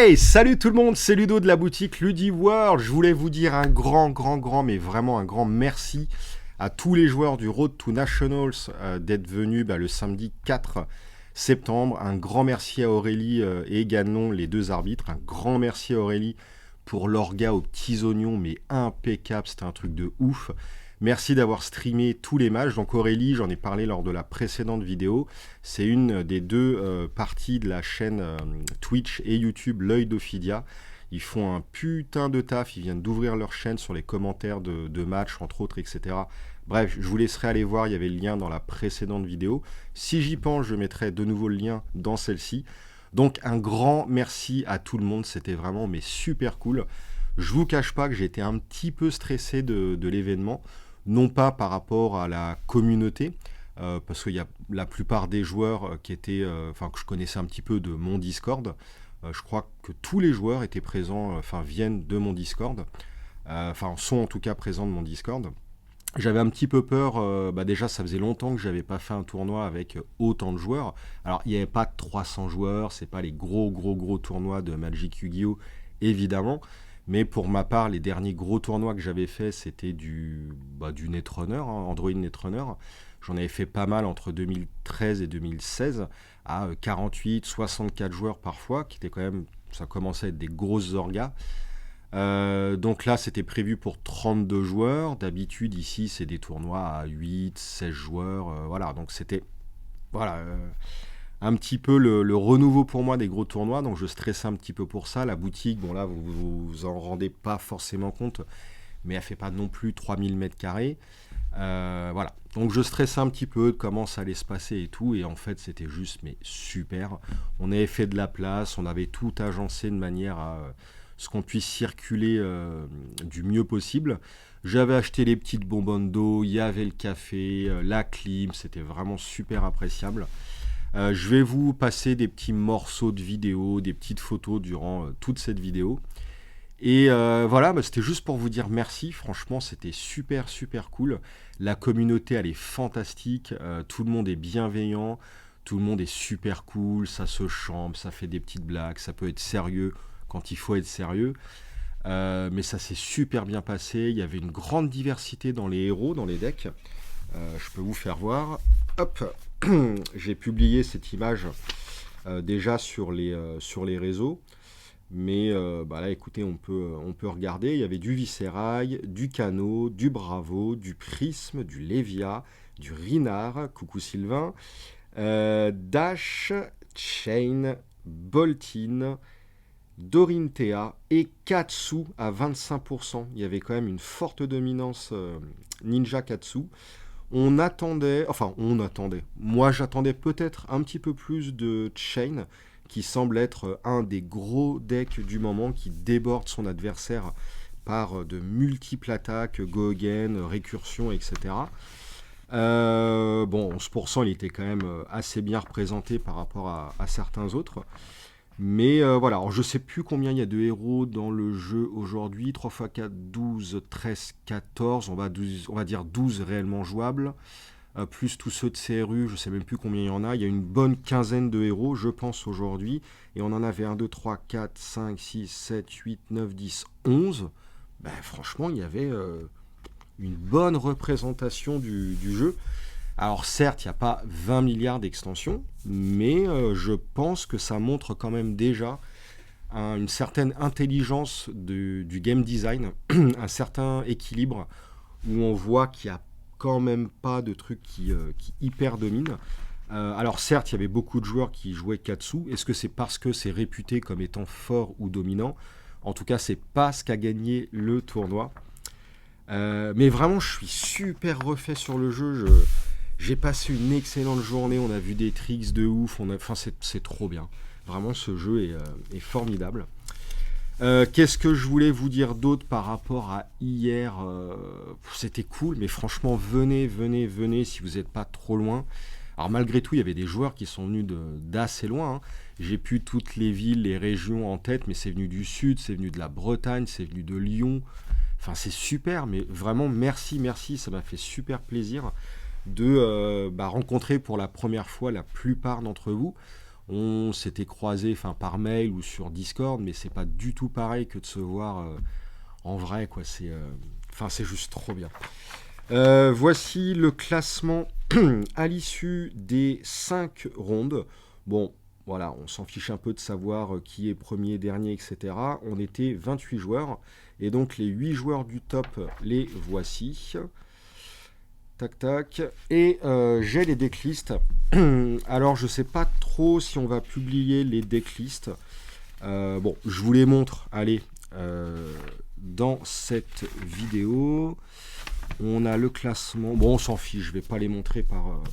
Hey, salut tout le monde, c'est Ludo de la boutique Ludiworld. Je voulais vous dire un grand, mais vraiment un grand merci à tous les joueurs du Road to Nationals d'être venus le samedi 4 septembre. Un grand merci à Aurélie et Ganon, les deux arbitres. Un grand merci à Aurélie pour l'orga aux petits oignons, mais impeccable, c'était un truc de ouf. Merci d'avoir streamé tous les matchs. Donc Aurélie, j'en ai parlé lors de la précédente vidéo. C'est une des deux parties de la chaîne Twitch et YouTube L'œil d'Ophidia. Ils font un putain de taf. Ils viennent d'ouvrir leur chaîne sur les commentaires de matchs, entre autres, etc. Bref, je vous laisserai aller voir. Il y avait le lien dans la précédente vidéo. Si j'y pense, je mettrai de nouveau le lien dans celle-ci. Donc un grand merci à tout le monde. C'était vraiment super cool. Je vous cache pas que j'ai été un petit peu stressé de l'événement. Non pas par rapport à la communauté, parce qu'il y a la plupart des joueurs qui étaient, que je connaissais un petit peu de mon Discord. Je crois que tous les joueurs étaient présents, viennent de mon Discord, sont en tout cas présents de mon Discord. J'avais un petit peu peur, déjà ça faisait longtemps que j'avais pas fait un tournoi avec autant de joueurs. Alors il n'y avait pas 300 joueurs, c'est pas les gros tournois de Magic Yu-Gi-Oh! Évidemment. Mais pour ma part, les derniers gros tournois que j'avais fait, c'était du Netrunner, Android Netrunner. J'en avais fait pas mal entre 2013 et 2016, à 48, 64 joueurs parfois, qui étaient quand même, ça commençait à être des grosses orgas. Donc là, c'était prévu pour 32 joueurs. D'habitude, ici, c'est des tournois à 8, 16 joueurs. Voilà, donc c'était... Voilà... un petit peu le renouveau pour moi des gros tournois, donc je stressais un petit peu pour ça. La boutique, bon là, vous en rendez pas forcément compte, mais elle fait pas non plus 3000 mètres carrés. Voilà, donc je stressais un petit peu de comment ça allait se passer et tout, et en fait c'était juste mais super. On avait fait de la place, on avait tout agencé de manière à ce qu'on puisse circuler du mieux possible. J'avais acheté les petites bonbonnes d'eau, il y avait le café, la clim, c'était vraiment super appréciable. Je vais vous passer des petits morceaux de vidéo, des petites photos durant toute cette vidéo. Et voilà, c'était juste pour vous dire merci. Franchement, c'était super cool. La communauté, elle est fantastique. Tout le monde est bienveillant. Tout le monde est super cool. Ça se chambre, ça fait des petites blagues. Ça peut être sérieux quand il faut être sérieux. Mais ça s'est super bien passé. Il y avait une grande diversité dans les héros, dans les decks. Je peux vous faire voir. Hop, j'ai publié cette image déjà sur les réseaux, mais là écoutez, on peut regarder. Il y avait du Viscerail, du Cano, du Bravo, du Prisme, du Lévia, du Rinard, coucou Sylvain, Dash, Chain, Boltin, Dorinthea et Katsu à 25%. Il y avait quand même une forte dominance Ninja Katsu. On attendait, moi j'attendais peut-être un petit peu plus de Chain, qui semble être un des gros decks du moment, qui déborde son adversaire par de multiples attaques, go again, récursion, etc. 11%, il était quand même assez bien représenté par rapport à certains autres. Mais voilà, alors je sais plus combien il y a de héros dans le jeu aujourd'hui. 3 x 4, 12, 13, 14. On va dire 12 réellement jouables. Plus tous ceux de CRU, je sais même plus combien il y en a. Il y a une bonne quinzaine de héros, je pense, aujourd'hui. Et on en avait 1, 2, 3, 4, 5, 6, 7, 8, 9, 10, 11. Franchement, il y avait une bonne représentation du jeu. Alors certes, il n'y a pas 20 milliards d'extensions, mais je pense que ça montre quand même déjà une certaine intelligence du game design, un certain équilibre, où on voit qu'il n'y a quand même pas de trucs qui hyper dominent. Alors certes, il y avait beaucoup de joueurs qui jouaient Katsu. Est-ce que c'est parce que c'est réputé comme étant fort ou dominant? En tout cas, c'est pas ce qu'a gagné le tournoi. Mais vraiment, je suis super refait sur le jeu. J'ai passé une excellente journée, on a vu des tricks de ouf, c'est trop bien. Vraiment, ce jeu est formidable. Qu'est-ce que je voulais vous dire d'autre par rapport à hier? C'était cool, mais franchement, venez si vous n'êtes pas trop loin. Alors malgré tout, il y avait des joueurs qui sont venus d'assez loin. J'ai plus toutes les villes, les régions en tête, mais c'est venu du sud, c'est venu de la Bretagne, c'est venu de Lyon. Enfin, c'est super, mais vraiment, merci, ça m'a fait super plaisir de rencontrer pour la première fois la plupart d'entre vous. On s'était croisés par mail ou sur Discord, mais c'est pas du tout pareil que de se voir en vrai, quoi. C'est juste trop bien. Voici le classement à l'issue des 5 rondes. Bon, voilà, on s'en fiche un peu de savoir qui est premier, dernier, etc. On était 28 joueurs. Et donc les 8 joueurs du top, les voici. Tac, tac. Et j'ai les decklists. Alors, je sais pas trop si on va publier les decklists. Bon, je vous les montre, allez, dans cette vidéo. On a le classement. Bon, on s'en fiche, je vais pas les montrer par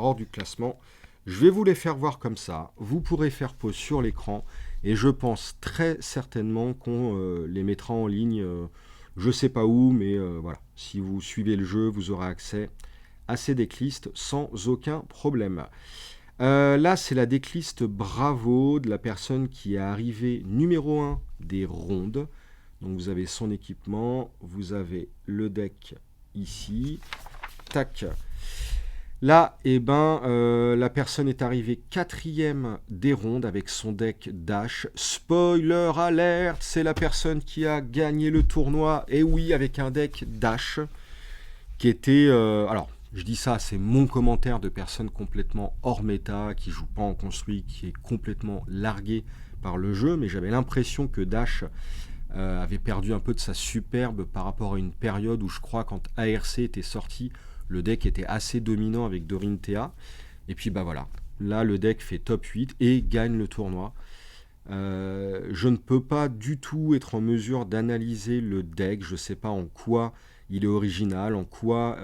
ordre du classement. Je vais vous les faire voir comme ça. Vous pourrez faire pause sur l'écran. Et je pense très certainement qu'on les mettra en ligne, je sais pas où, mais voilà. Si vous suivez le jeu, vous aurez accès à ces decklists sans aucun problème. Là, c'est la decklist Bravo de la personne qui est arrivée numéro 1 des rondes. Donc vous avez son équipement, vous avez le deck ici. Tac. Là, la personne est arrivée 4e des rondes avec son deck Dash. Spoiler alert, c'est la personne qui a gagné le tournoi. Et oui, avec un deck Dash qui était... alors, je dis ça, c'est mon commentaire de personne complètement hors méta, qui joue pas en construit, qui est complètement largué par le jeu. Mais j'avais l'impression que Dash avait perdu un peu de sa superbe par rapport à une période où je crois quand ARC était sorti, le deck était assez dominant avec Dorinthea. Et puis voilà, là le deck fait top 8 et gagne le tournoi. Je ne peux pas du tout être en mesure d'analyser le deck, je ne sais pas en quoi il est original, en quoi...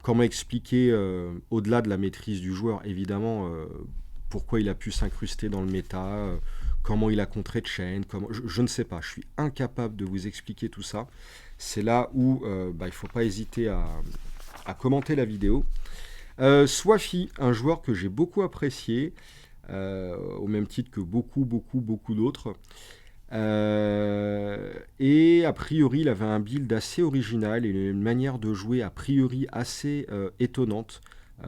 comment expliquer, au-delà de la maîtrise du joueur, évidemment, pourquoi il a pu s'incruster dans le méta, comment il a contré Chain, je ne sais pas, je suis incapable de vous expliquer tout ça. C'est là où il ne faut pas hésiter à commenter la vidéo. Swafi, un joueur que j'ai beaucoup apprécié, au même titre que beaucoup d'autres. Et a priori, il avait un build assez original et une manière de jouer a priori assez étonnante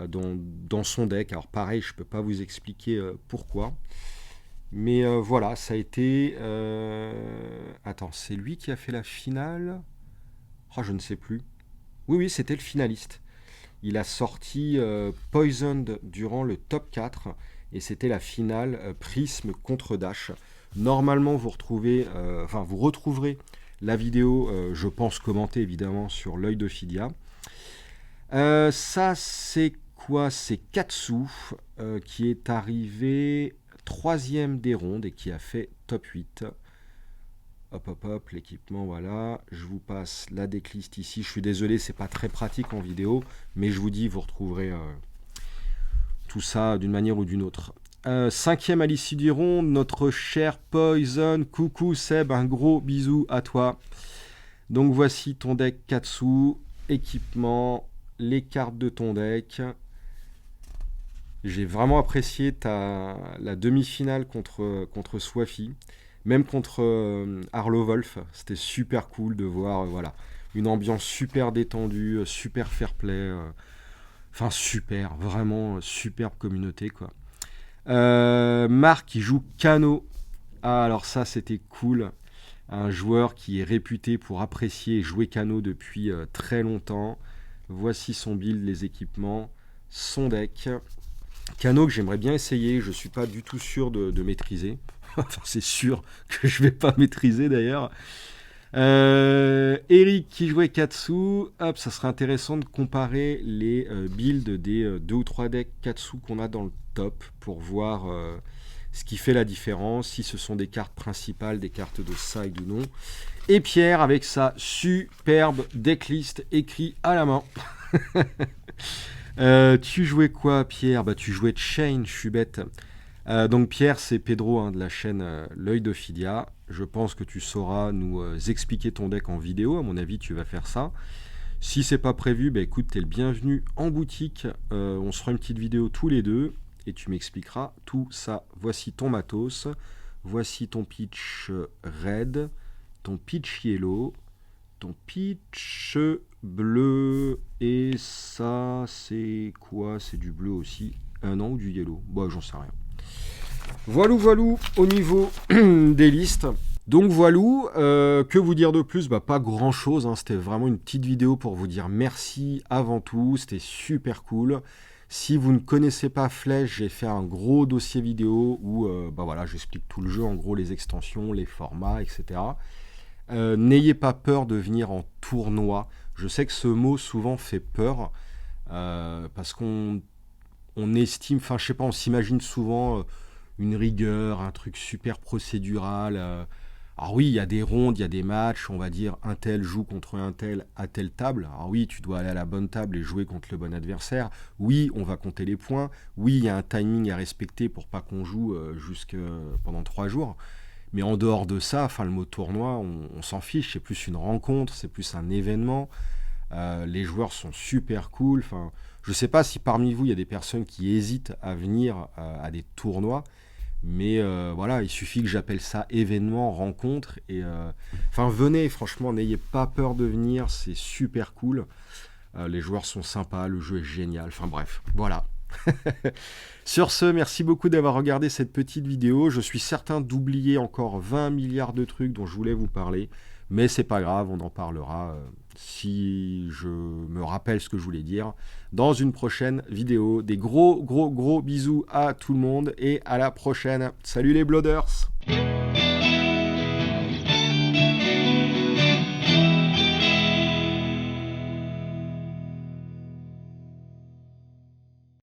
dans son deck. Alors pareil, je ne peux pas vous expliquer pourquoi. Mais voilà, ça a été... Attends, c'est lui qui a fait la finale? Oh, je ne sais plus. Oui, c'était le finaliste. Il a sorti Poisoned durant le top 4 et c'était la finale Prism contre Dash. Normalement, vous retrouverez la vidéo, je pense, commentée évidemment sur l'œil de Phidia. Ça, c'est quoi? C'est Katsu qui est arrivé 3e des rondes et qui a fait top 8. Hop, l'équipement, voilà. Je vous passe la decklist ici. Je suis désolé, c'est pas très pratique en vidéo, mais je vous dis, vous retrouverez tout ça d'une manière ou d'une autre. 5e à l'issue du round, notre cher Poison. Coucou Seb, un gros bisou à toi. Donc voici ton deck Katsu, équipement, les cartes de ton deck. J'ai vraiment apprécié la demi-finale contre Swafi. Même contre Arlo Wolf, c'était super cool de voir une ambiance super détendue, super fair play. Vraiment superbe communauté, quoi. Marc qui joue Kano. Ah, alors ça, c'était cool. Un joueur qui est réputé pour apprécier et jouer Kano depuis très longtemps. Voici son build, les équipements, son deck. Kano que j'aimerais bien essayer, je ne suis pas du tout sûr de maîtriser. C'est sûr que je vais pas maîtriser d'ailleurs. Eric qui jouait Katsu. Hop, ça serait intéressant de comparer les builds des 2 ou 3 decks Katsu qu'on a dans le top pour voir ce qui fait la différence, si ce sont des cartes principales, des cartes de side ou non. Et Pierre avec sa superbe decklist écrit à la main. Tu jouais quoi, Pierre? Tu jouais Chain, je suis bête. Donc Pierre, c'est Pedro de la chaîne L'œil de Phidia. Je pense que tu sauras nous expliquer ton deck en vidéo. À mon avis, tu vas faire ça. Si c'est pas prévu, écoute, t'es le bienvenu en boutique. On se fera une petite vidéo tous les deux et tu m'expliqueras tout ça. Voici ton matos. Voici ton pitch red, ton pitch yellow, ton pitch bleu. Et ça, c'est quoi? C'est du bleu aussi. Non, ou du yellow. Bon, j'en sais rien. Voilou, voilou, au niveau des listes. Donc voilou, que vous dire de plus? Bah, pas grand chose, hein. C'était vraiment une petite vidéo pour vous dire merci avant tout, c'était super cool. Si vous ne connaissez pas Flèche, j'ai fait un gros dossier vidéo où bah voilà, j'explique tout le jeu, en gros les extensions, les formats, etc. N'ayez pas peur de venir en tournoi. Je sais que ce mot souvent fait peur parce qu'on estime, enfin je sais pas, on s'imagine souvent une rigueur, un truc super procédural. Alors oui, il y a des rondes, il y a des matchs, on va dire un tel joue contre un tel à telle table. Alors oui, tu dois aller à la bonne table et jouer contre le bon adversaire. Oui, on va compter les points. Oui, il y a un timing à respecter pour pas qu'on joue jusque pendant 3 jours. Mais en dehors de ça, enfin le mot tournoi, on s'en fiche. C'est plus une rencontre, c'est plus un événement. Les joueurs sont super cool. Enfin, je sais pas si parmi vous il y a des personnes qui hésitent à venir à des tournois. Mais voilà, il suffit que j'appelle ça événement, rencontre. Et enfin, venez, franchement, n'ayez pas peur de venir, c'est super cool. Les joueurs sont sympas, le jeu est génial. Enfin bref, voilà. Sur ce, merci beaucoup d'avoir regardé cette petite vidéo. Je suis certain d'oublier encore 20 milliards de trucs dont je voulais vous parler. Mais c'est pas grave, on en parlera si je me rappelle ce que je voulais dire dans une prochaine vidéo. Des gros bisous à tout le monde et à la prochaine. Salut les Blooders!